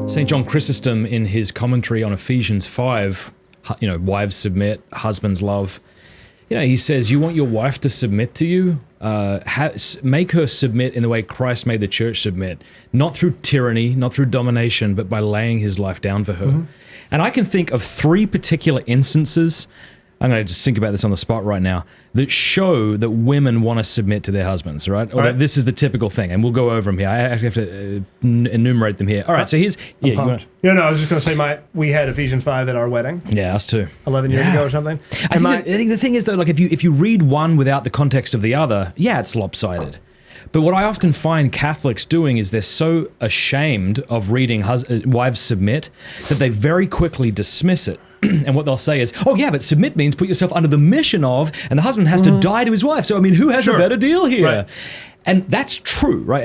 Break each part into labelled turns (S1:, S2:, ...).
S1: St. John Chrysostom, in his commentary on Ephesians 5, wives submit, husbands love. He says, you want your wife to submit to you? Make her submit in the way Christ made the church submit, not through tyranny, not through domination, but by laying his life down for her. Mm-hmm. And I can think of 3 particular instances, I'm going to just think about this on the spot right now, that show that women want to submit to their husbands, right? Or that this is the typical thing, and we'll go over them here. I actually have to enumerate them here. All right, so here's...
S2: I was just going to say we had Ephesians 5 at our wedding.
S1: Yeah, us too.
S2: 11 years ago or something.
S1: I think the thing is, though, like if you read one without the context of the other, it's lopsided. But what I often find Catholics doing is they're so ashamed of reading wives submit that they very quickly dismiss it. And what they'll say is, but submit means put yourself under the mission of, and the husband has to die to his wife. So, who has a better deal here? Right. And that's true, right?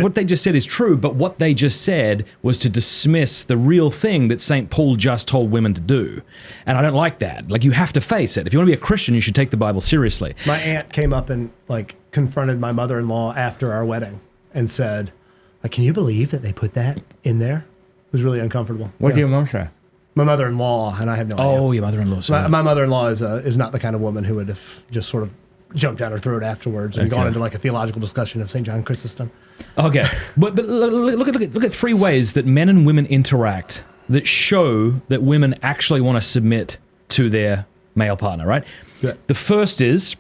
S1: What they just said is true, but what they just said was to dismiss the real thing that St. Paul just told women to do. And I don't like that. Like, you have to face it. If you want to be a Christian, you should take the Bible seriously.
S2: My aunt came up and, confronted my mother-in-law after our wedding and said, can you believe that they put that in there? It was really uncomfortable.
S1: What did your mom say?
S2: My mother-in-law, and I have no idea.
S1: Oh, your mother-in-law.
S2: My mother-in-law is not the kind of woman who would have just sort of jumped down her throat afterwards and gone into a theological discussion of St. John Chrysostom.
S1: Okay, but look at 3 ways that men and women interact that show that women actually want to submit to their male partner, right? Yeah. The first is,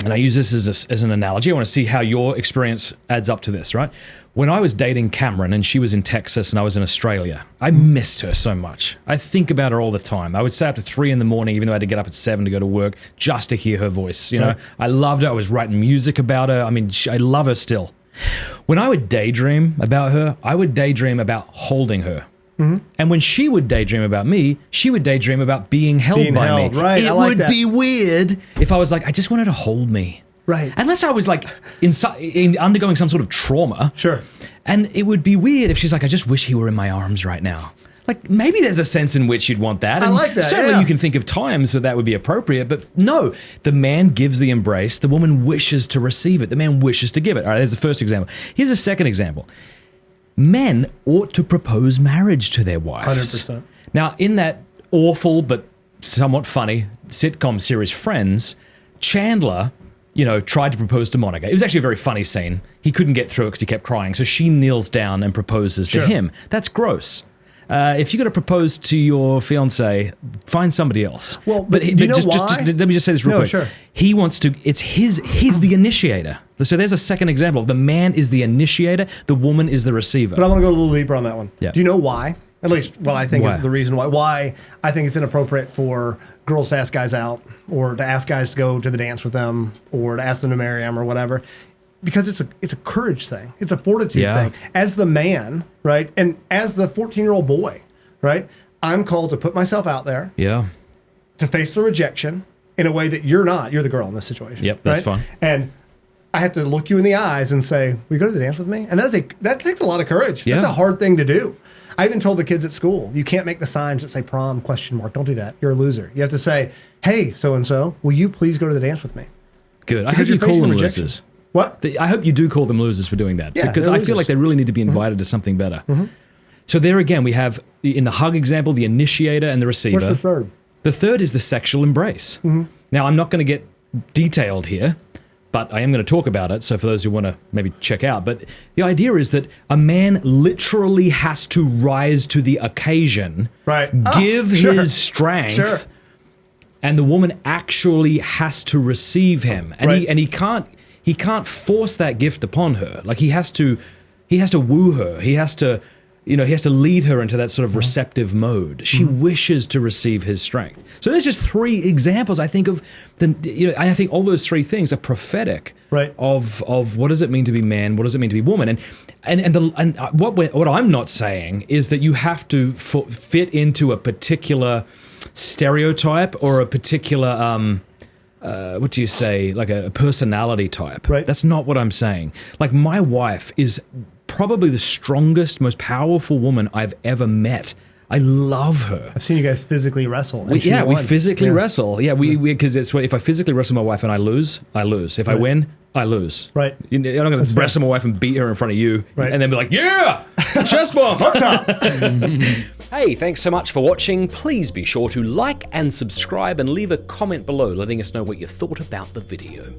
S1: and I use this as an analogy, I want to see how your experience adds up to this, right? When I was dating Cameron and she was in Texas and I was in Australia, I missed her so much. I think about her all the time. I would stay up to 3 a.m, even though I had to get up at 7 to go to work just to hear her voice. I loved her. I was writing music about her. I love her still. When I would daydream about her, I would daydream about holding her. Mm-hmm. And when she would daydream about me, she would daydream about being held by me.
S2: Right,
S1: it would be weird if I was like, I just wanted to hold me.
S2: Right.
S1: Unless I was undergoing some sort of trauma.
S2: Sure.
S1: And it would be weird if she's like, I just wish he were in my arms right now. Maybe there's a sense in which you'd want that.
S2: I like that.
S1: Certainly you can think of times where that would be appropriate, but no, the man gives the embrace, the woman wishes to receive it, the man wishes to give it. All right, there's the first example. Here's a second example. Men ought to propose marriage to their wives.
S2: 100%.
S1: Now, in that awful but somewhat funny sitcom series Friends, Chandler, tried to propose to Monica. It was actually a very funny scene. He couldn't get through it because he kept crying. So she kneels down and proposes to him. That's gross. If you're going to propose to your fiance, find somebody else.
S2: Well, but you know why?
S1: Let me just say this real quick.
S2: Sure.
S1: He wants to, he's the initiator. So there's a second example. The man is the initiator, the woman is the receiver.
S2: But I want to go a little deeper on that one.
S1: Yeah.
S2: Do you know why? At least, I think is the reason why. Why I think it's inappropriate for girls to ask guys out, or to ask guys to go to the dance with them, or to ask them to marry them, or whatever. Because it's a courage thing. It's a fortitude thing. As the man, right, and as the 14-year-old boy, right, I'm called to put myself out there.
S1: Yeah.
S2: To face the rejection in a way that you're not. You're the girl in this situation.
S1: Yep, that's fine.
S2: And I have to look you in the eyes and say, will you go to the dance with me? And that takes a lot of courage. Yeah. That's a hard thing to do. I even told the kids at school, you can't make the signs that say prom, ? Don't do that. You're a loser. You have to say, hey, so-and-so, will you please go to the dance with me?
S1: Good. I hope you call them losers.
S2: What?
S1: I hope you do call them losers for doing that.
S2: Yeah,
S1: because I feel like they really need to be invited to something better. Mm-hmm. So there again, we have, in the hug example, the initiator and the receiver.
S2: What's the third?
S1: The third is the sexual embrace. Mm-hmm. Now, I'm not going to get detailed here, but I am going to talk about it. So for those who want to maybe check out. But the idea is that a man literally has to rise to the occasion,
S2: right?
S1: Give his strength, and the woman actually has to receive him. And he can't force that gift upon her. Like he has to woo her. He has to lead her into that sort of receptive mode. She wishes to receive his strength. So there's just 3 examples, I think, of I think all those 3 things are prophetic of what does it mean to be man, what does it mean to be woman, and what I'm not saying is that you have to fit into a particular stereotype or a particular what do you say, like a personality type.
S2: Right.
S1: That's not what I'm saying. Like, my wife is probably the strongest, most powerful woman I've ever met. I love her.
S2: I've seen you guys physically wrestle.
S1: We physically wrestle. Yeah, because it's if I physically wrestle my wife and I lose, I lose. If I win, I lose.
S2: Right.
S1: You're not going to breast my wife and beat her in front of you,
S2: Right.
S1: and then be like, yeah, chest bump.
S3: Hey, thanks so much for watching. Please be sure to like and subscribe and leave a comment below letting us know what you thought about the video.